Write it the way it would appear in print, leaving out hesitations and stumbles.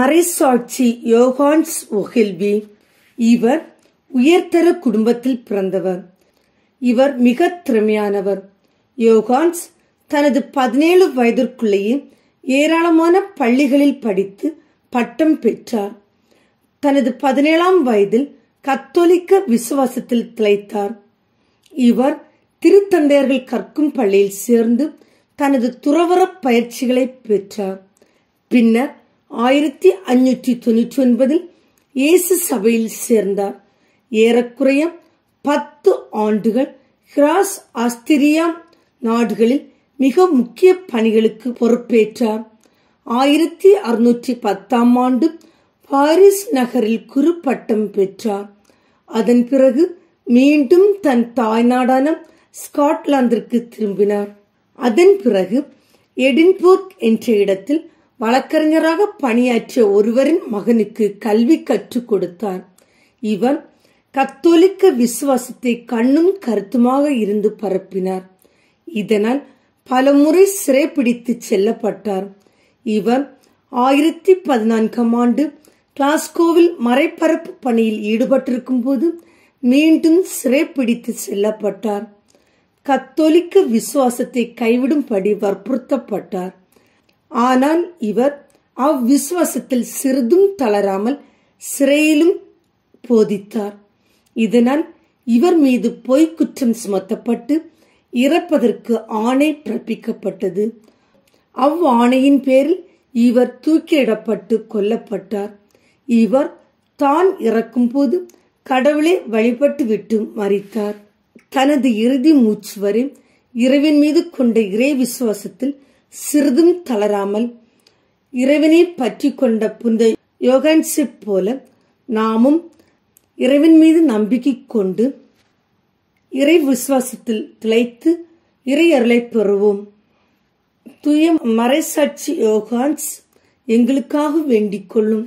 மறைசாட்சி யோகான்ஸ் ஒஹெல்வி. இவர் உயர்தர குடும்பத்தில் பிறந்தவர். இவர் மிக திறமையானவர். யோகான்ஸ் தனது 17 வயதிற்குள்ளேயே ஏராளமான பள்ளிகளில் படித்து பட்டம் பெற்றார். தனது 17ஆம் வயதில் கத்தோலிக்க விசுவாசத்தில் திளைத்தார். இவர் திருத்தந்தையர்கள் கற்கும் பள்ளியில் சேர்ந்து தனது துறவற பயிற்சிகளை பெற்றார். பின்னர் 1599 இயேசு சபையில் சேர்ந்தார். ஏறக்குறைய 10 ஆண்டுகள் கிராஸ் ஆஸ்திரியா நாடுகளில் மிக முக்கிய பணிகளுக்கு பொறுப்பேற்றார். 1610ஆம் ஆண்டு பாரிஸ் நகரில் குரு பட்டம் பெற்றார். அதன் பிறகு மீண்டும் தன் தாய்நாடான ஸ்காட்லாந்திற்கு திரும்பினார். அதன் பிறகு எடின்பர்க் என்ற இடத்தில் வழக்கறிஞராக பணியாற்றிய ஒருவரின் மகனுக்கு கல்வி கற்றுக் கொடுத்தார். இவர் கத்தோலிக்க விசுவாசத்தை கண்ணும் கருத்துமாக இருந்து பரப்பினார். இதனால் பலமுறை சிறைப்பிடித்து செல்லப்பட்டார். இவர் 1014ஆம் ஆண்டு கிளாஸ்கோவில் மறைபரப்பு பணியில் ஈடுபட்டிருக்கும் போது மீண்டும் சிறைப்பிடித்து செல்லப்பட்டார். கத்தோலிக்க விசுவாசத்தை கைவிடும்படி வற்புறுத்தப்பட்டார். ஆனால் இவர் அவ்விசுவாசத்தில் சிறிதும் தளராமல் சிறையிலும் போதித்தார். இதனால் இவர் மீது பொய்க்குற்றம் சுமத்தப்பட்டு இறப்பதற்கு ஆணை பிறப்பிக்கப்பட்டது. அவ்வாணையின் பேரில் இவர் தூக்கிலிடப்பட்டு கொல்லப்பட்டார். இவர் தான் இறக்கும் போது கடவுளை வழிபட்டு விட்டு மரித்தார். தனது இறுதி மூச்சு வரை இறைவன் மீது கொண்ட இறை விசுவாசத்தில் சிறிதும் தளராமல் இறைவனை பற்றி கொண்ட புனித யோகான்ஸை போல நாமும் இறைவன் மீது நம்பிக்கை கொண்டு இறை விசுவாசத்தில் திளைத்து இறை அருளை பெறுவோம். தூய மறைசாட்சி யோகான்ஸ் எங்களுக்காக வேண்டிக் கொள்ளும்.